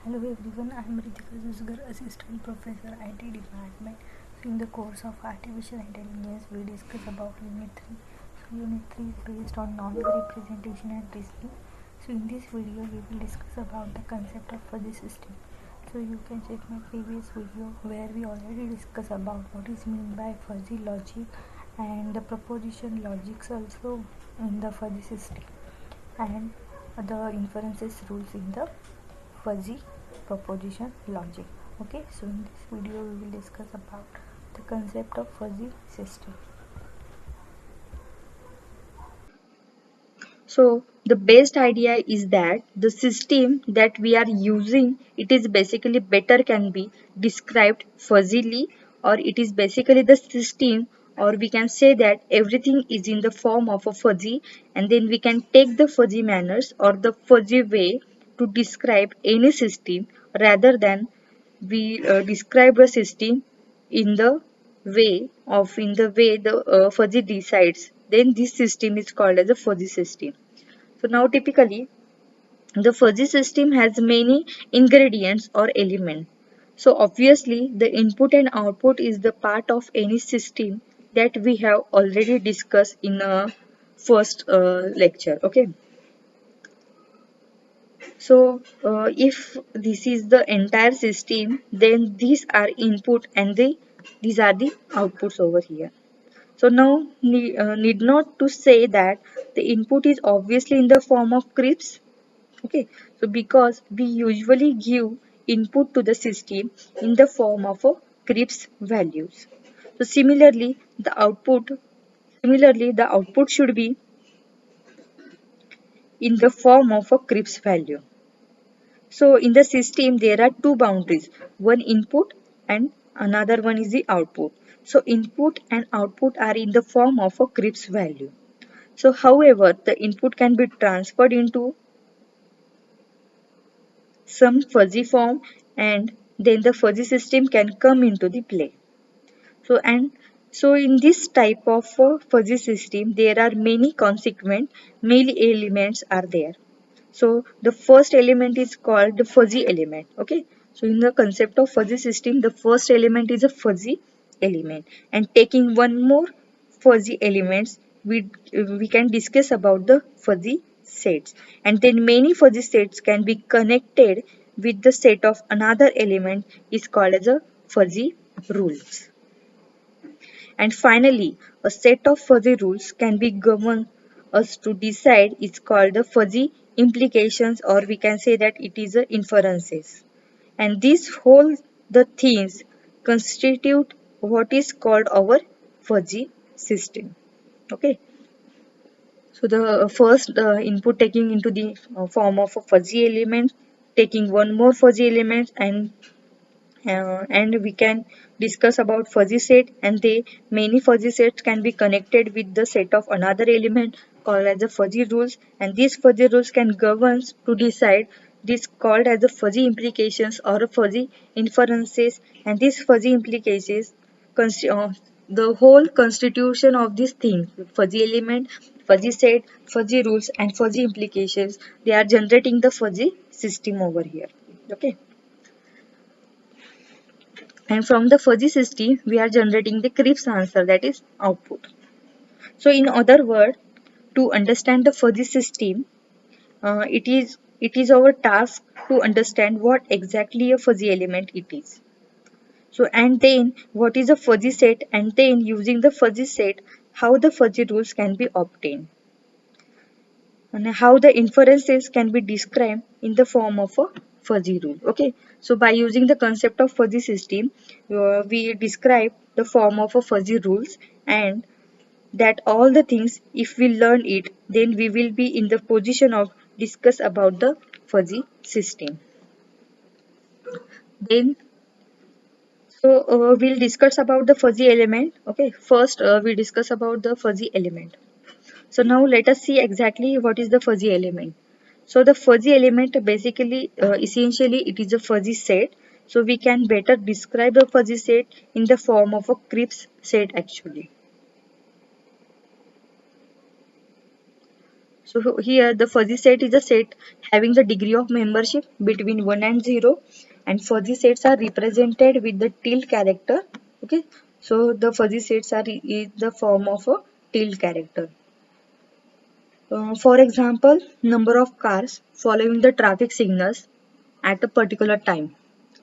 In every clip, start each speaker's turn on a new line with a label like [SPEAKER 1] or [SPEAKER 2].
[SPEAKER 1] Hello everyone, I am Ritika Jusgar, Assistant Professor IT Department. So in the course of Artificial Intelligence, we discuss about Unit 3. So Unit 3 is based on knowledge representation and reasoning. So in this video, we will discuss about the concept of fuzzy system. So you can check my previous video where we already discuss about what is meant by fuzzy logic and the proposition logics also in the fuzzy system and the inferences rules in the fuzzy proposition logic. Okay, so in this video we will discuss about the concept of fuzzy system.
[SPEAKER 2] So the best idea is that the system that we are using, it is basically better can be described fuzzily, or it is basically the system, or we can say that everything is in the form of a fuzzy, and then we can take the fuzzy manners or the fuzzy way to describe any system rather than we describe a system in the way the fuzzy decides, then this system is called as a fuzzy system. So now typically the fuzzy system has many ingredients or elements. So obviously the input and output is the part of any system that we have already discussed in a first lecture. Okay. So if this is the entire system, then these are input and these are the outputs over here. So now need not to say that the input is obviously in the form of crisps. Okay, so because we usually give input to the system in the form of a crisps values. So similarly the output should be in the form of a crisps value. So in the system there are two boundaries, one input and another one is the output. So input and output are in the form of a crisps value. So however, the input can be transferred into some fuzzy form, and then the fuzzy system can come into the play. So in this type of fuzzy system there are many elements are there. So the first element is called the fuzzy element. Okay. So in the concept of fuzzy system, the first element is a fuzzy element. And taking one more fuzzy elements, we can discuss about the fuzzy sets. And then many fuzzy sets can be connected with the set of another element is called as a fuzzy rules. And finally, a set of fuzzy rules can be govern us to decide. It's called the fuzzy implications, or we can say that it is a inferences. And these whole the things constitute what is called our fuzzy system. Okay. So the first input taking into the form of a fuzzy element, taking one more fuzzy element and we can discuss about fuzzy set, and the many fuzzy sets can be connected with the set of another element called as the fuzzy rules, and these fuzzy rules can govern to decide this called as the fuzzy implications or fuzzy inferences. And these fuzzy implications the whole constitution of these things, fuzzy element, fuzzy set, fuzzy rules and fuzzy implications, they are generating the fuzzy system over here. Okay. And from the fuzzy system, we are generating the crisp answer, that is output. So in other words, to understand the fuzzy system, it is our task to understand what exactly a fuzzy element it is. So and then what is a fuzzy set, and then using the fuzzy set, how the fuzzy rules can be obtained, and how the inferences can be described in the form of a fuzzy rule. Okay, so by using the concept of fuzzy system, we describe the form of a fuzzy rules, and that all the things, if we learn it, then we will be in the position of discuss about the fuzzy system. Then we'll discuss about the fuzzy element. Okay, first we discuss about the fuzzy element. So now let us see exactly what is the fuzzy element. So the fuzzy element basically, essentially it is a fuzzy set. So we can better describe a fuzzy set in the form of a crisp set actually. So here the fuzzy set is a set having the degree of membership between 1 and 0, and fuzzy sets are represented with the tilde character. Okay, so the fuzzy sets are in the form of a tilde character. For example, number of cars following the traffic signals at a particular time.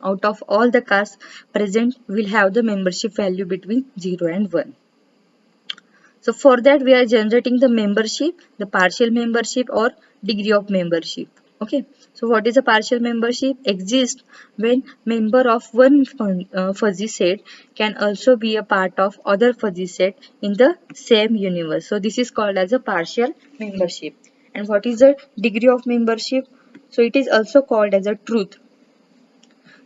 [SPEAKER 2] Out of all the cars present will have the membership value between 0 and 1. So for that we are generating the membership, the partial membership or degree of membership. Okay. So what is a partial membership? Exists when member of one fuzzy set can also be a part of other fuzzy set in the same universe. So this is called as a partial membership. And what is the degree of membership? So it is also called as a truth.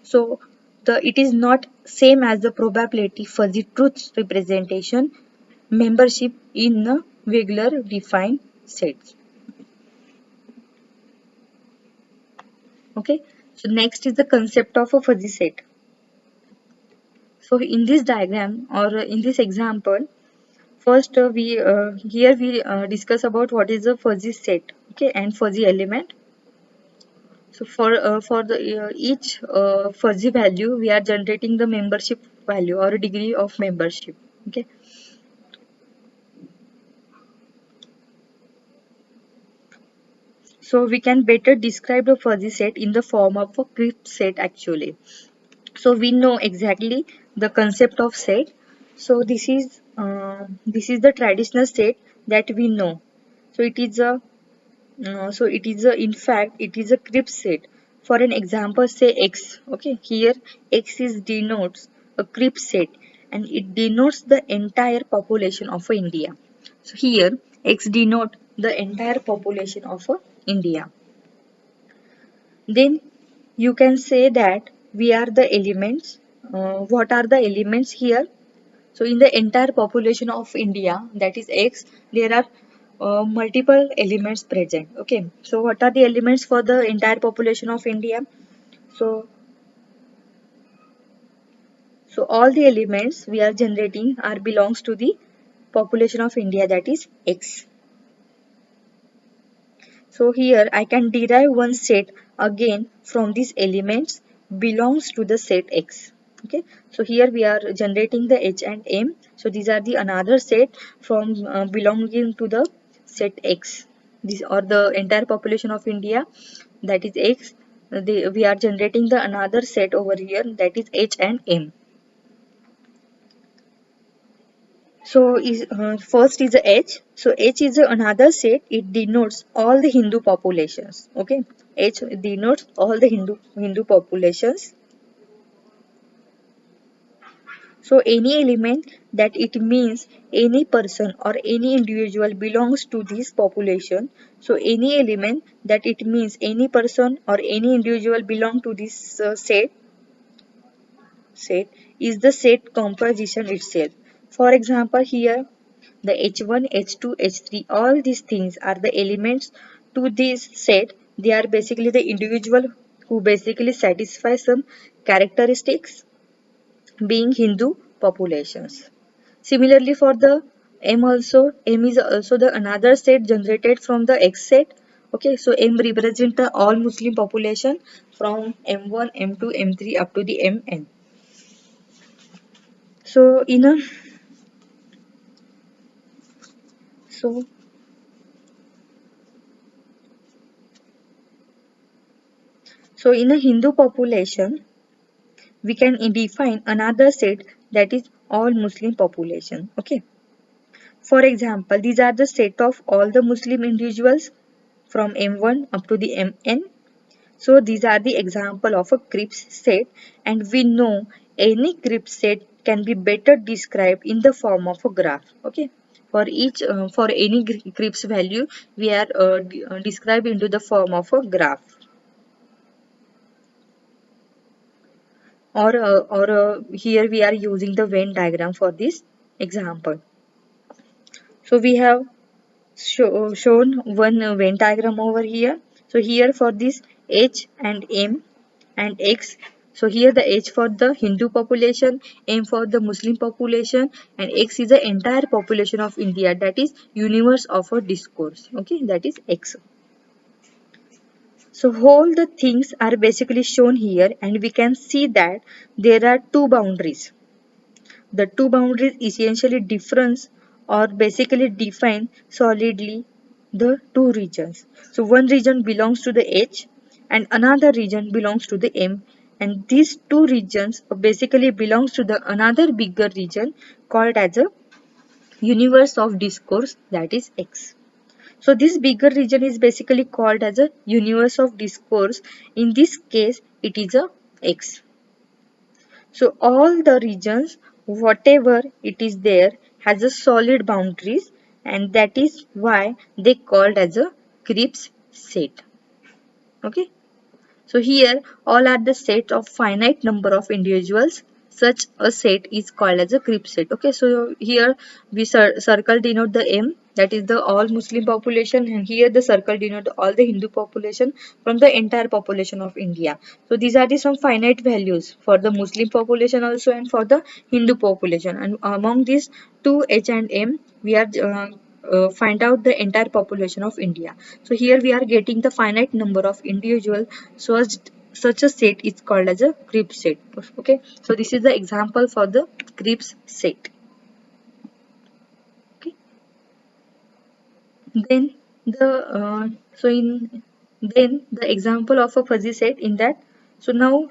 [SPEAKER 2] So it is not same as the probability fuzzy truth representation membership in a regular defined sets. Okay, so next is the concept of a fuzzy set. So in this diagram or in this example, first we here we discuss about what is a fuzzy set, okay, and fuzzy element. So for the each fuzzy value, we are generating the membership value or degree of membership. Okay, so we can better describe the fuzzy set in the form of a crypt set actually. So we know exactly the concept of set. So this is the traditional set that we know. So it is a in fact it is a crypt set. For an example, say X. Okay, here X is denotes a crypt set and it denotes the entire population of India. So here X denote the entire population of India. Then you can say that we are the elements. What are the elements here? So in the entire population of India, that is X, there are multiple elements present. Okay. So what are the elements for the entire population of India? So so all the elements we are generating are belongs to the population of India, that is X. So here I can derive one set again from these elements belongs to the set X. Okay. So here we are generating the H and M. So these are the another set from belonging to the set X. These are the entire population of India, that is X. We are generating the another set over here, that is H and M. So first is a H. So H is another set. It denotes all the Hindu populations. Okay, H denotes all the Hindu populations. So any element that it means any person or any individual belongs to this population. So any element that it means any person or any individual belong to this set is the set composition itself. For example, here the H1, H2, H3, all these things are the elements to this set. They are basically the individual who basically satisfy some characteristics being Hindu populations. Similarly for the M also, M is also the another set generated from the X set. Okay, so M represents the all Muslim population from M1, M2, M3 up to the Mn. So in a so so in a Hindu population, we can define another set that is all Muslim population. Okay. For example, these are the set of all the Muslim individuals from M1 up to the Mn. So these are the example of a Cripps set, and we know any Cripps set can be better described in the form of a graph. Okay. For any Cripps value, we are described into the form of a graph. Or here we are using the Venn diagram for this example. So we have shown one Venn diagram over here. So here for this H and M and X, So here the H for the Hindu population, M for the Muslim population, and X is the entire population of India, that is universe of a discourse. Okay, that is X. So all the things are basically shown here, and we can see that there are two boundaries. The two boundaries essentially difference or basically define solidly the two regions. So one region belongs to the H and another region belongs to the M, and these two regions basically belongs to the another bigger region called as a universe of discourse, that is X. So this bigger region is basically called as a universe of discourse. In this case it is a X. So all the regions, whatever it is there, has a solid boundaries, and that is why they called as a Cripps set. Okay. So here all are the set of finite number of individuals. Such a set is called as a Cripps set. Okay, so here we circle denote the M, that is the all Muslim population, and here the circle denote all the Hindu population from the entire population of India. So these are the some finite values for the Muslim population also and for the Hindu population, and among these two H and M we are find out the entire population of India. So here we are getting the finite number of individuals. So such a set is called as a Cripps set. Okay, so this is the example for the Cripps set. Okay, then the so in then the example of a fuzzy set in that. So now,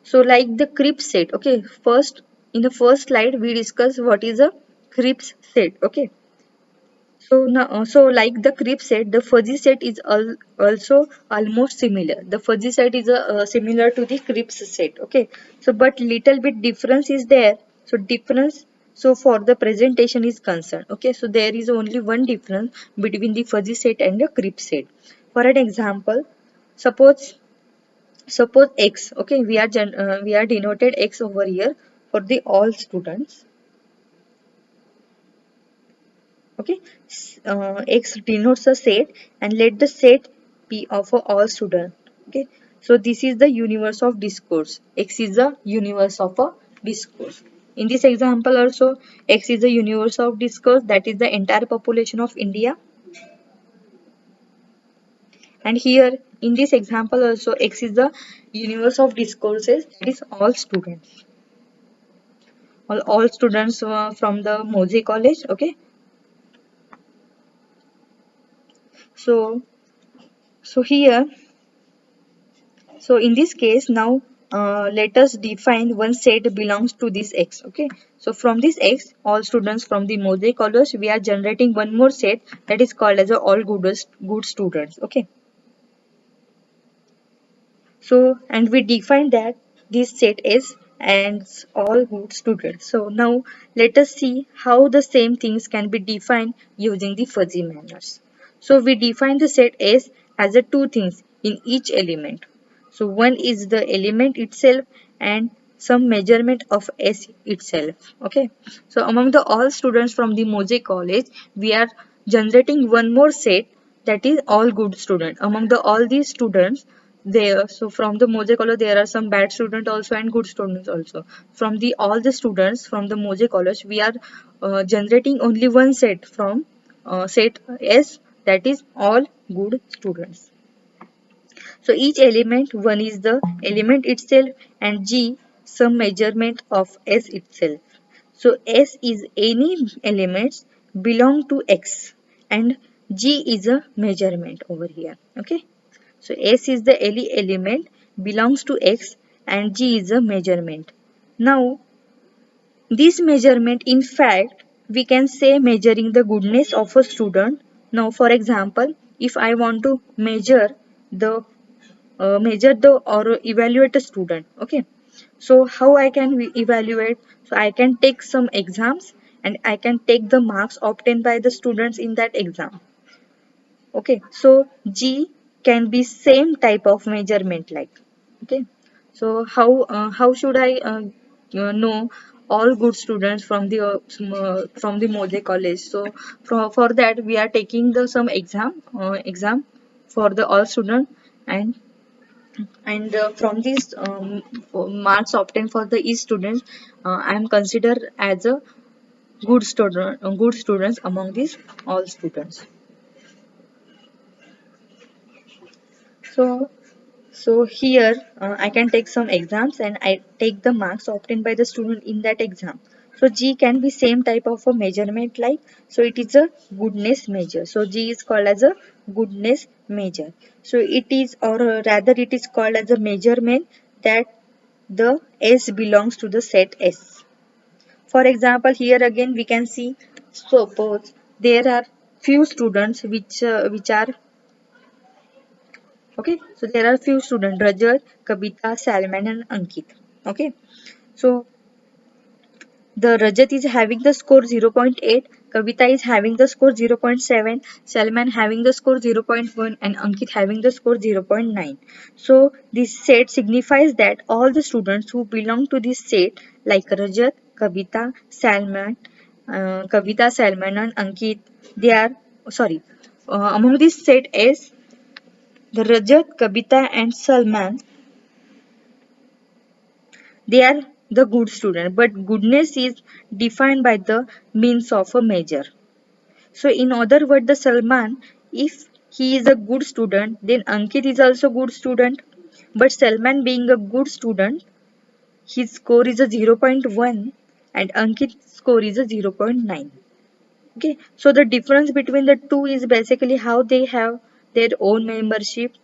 [SPEAKER 2] so like the Cripps set. Okay, first in the first slide we discuss what is a Cripps set. Okay, so now, so like the Cripps set, the fuzzy set is also almost similar. The fuzzy set is similar to the Cripps set. Okay, so but little bit difference is there. So difference. So for the presentation is concerned. Okay, so there is only one difference between the fuzzy set and the Cripps set. For an example, suppose X. Okay, we are denoted X over here for the all students. Okay, X denotes a set, and let the set be of all students. Okay, so this is the universe of discourse. X is the universe of a discourse. In this example also, X is the universe of discourse, that is the entire population of India. And here in this example also, X is the universe of discourses, that is all students, all students from the Mosey College. Okay, so here, so in this case now, let us define one set belongs to this X. Okay, so from this X, all students from the Mosaic College, we are generating one more set that is called as a all good students. Okay, so, and we define that this set is and all good students. So now let us see how the same things can be defined using the fuzzy manners. So we define the set S as a two things in each element. So one is the element itself and some measurement of S itself. Okay. So among the all students from the Mosaic College, we are generating one more set, that is all good student. Among the all these students, there, so from the Mosaic College there are some bad students also and good students also. From the all the students from the Mosaic College, we are generating only one set from set S, that is all good students. So each element, one is the element itself and G some measurement of S itself. So S is any elements belong to X and G is a measurement over here. Okay. So S is the any element belongs to X and G is a measurement. Now this measurement, in fact, we can say measuring the goodness of a student. Now for example, if I want to measure the or evaluate a student. Okay, so how I can evaluate? So I can take some exams and I can take the marks obtained by the students in that exam. Okay, so G can be same type of measurement like. Okay, so how should I know all good students from the Mode College? So for that we are taking the some exam for the all student, and and from these marks obtained for the each student, I am considered as a good students among these all students. So here I can take some exams and I take the marks obtained by the student in that exam. So G can be same type of a measurement like, so it is a goodness measure. So G is called as a goodness measure. So it is, or rather it is called as a measurement that the S belongs to the set S. For example, here again we can see, suppose there are few students which are, okay, so there are few students, Rajat, Kabita, Salman and Ankit. Okay, so the Rajat is having the score 0.8, Kavita is having the score 0.7, Salman having the score 0.1 and Ankit having the score 0.9. So this set signifies that all the students who belong to this set like Rajat, Kavita, Salman and Ankit, they are, sorry, among this set S, the Rajat, Kavita and Salman, they are the good student, but goodness is defined by the means of a measure. So in other words, the Salman, if he is a good student, then Ankit is also good student. But Salman being a good student, his score is a 0.1 and Ankit's score is a 0.9. Okay, so the difference between the two is basically how they have their own membership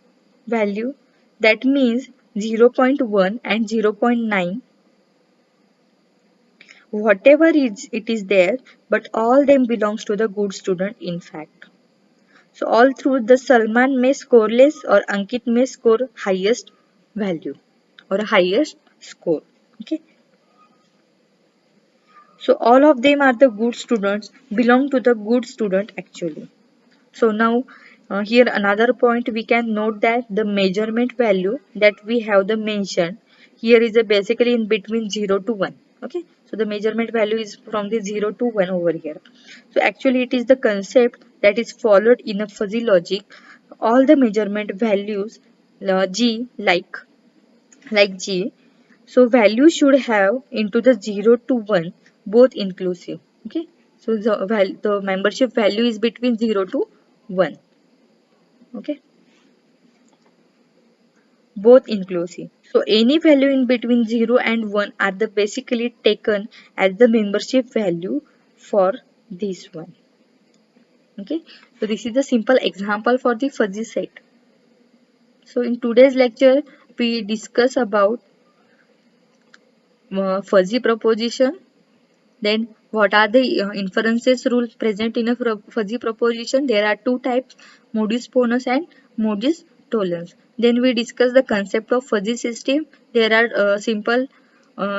[SPEAKER 2] value. That means 0.1 and 0.9, whatever is it is there, but all them belongs to the good student in fact. So all through the Salman may score less or Ankit may score highest value or highest score. Okay, so all of them are the good students, belong to the good student actually. So now here another point we can note that the measurement value that we have the mention here is a basically in between 0 to 1. Okay, so the measurement value is from the 0 to 1 over here. So actually it is the concept that is followed in a fuzzy logic. All the measurement values G like G, so value should have into the 0 to 1 both inclusive. Okay, so the membership value is between 0 to 1. Okay, both inclusive. So any value in between 0 and 1 are the basically taken as the membership value for this one. Okay, so this is the simple example for the fuzzy set. So in today's lecture we discuss about fuzzy proposition. Then what are the inferences rules present in a fuzzy proposition? There are two types, modus ponens and modus tollens. Then we discuss the concept of fuzzy system. There are simple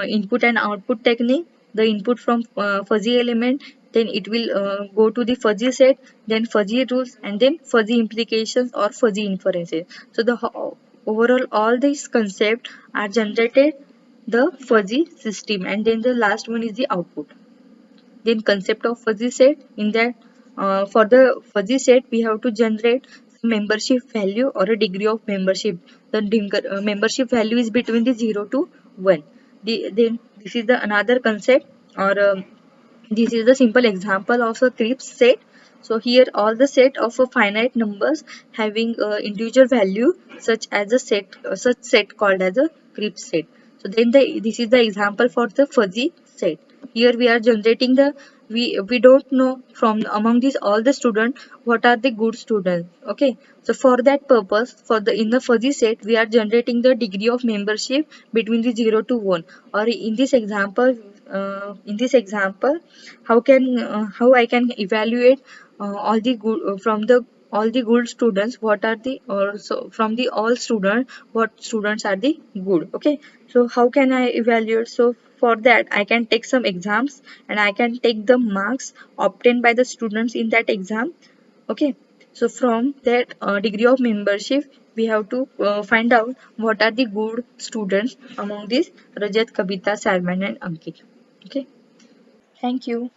[SPEAKER 2] input and output technique. The input from fuzzy element, then it will go to the fuzzy set, then fuzzy rules, and then fuzzy implications or fuzzy inferences. So the overall all these concepts are generated the fuzzy system, and then the last one is the output. Then concept of fuzzy set, in that for the fuzzy set we have to generate membership value or a degree of membership. The membership value is between the 0 to 1. Then this is the another concept, or this is the simple example of a Cripps set. So here all the set of a finite numbers having individual value such as a set, such set called as a Cripps set. So then this is the example for the fuzzy set. Here we are generating the, we don't know from among these all the students what are the good students. Okay, so for that purpose, for the in the fuzzy set we are generating the degree of membership between the 0 to 1. Or in this example, how I can evaluate all the good from the all the good students, what are the, or so from the all students what students are the good. Okay, so how can I evaluate? So for that I can take some exams and I can take the marks obtained by the students in that exam. Okay, so from that degree of membership we have to find out what are the good students among these Rajat, Kabita, Salman and Ankit. Okay, thank you.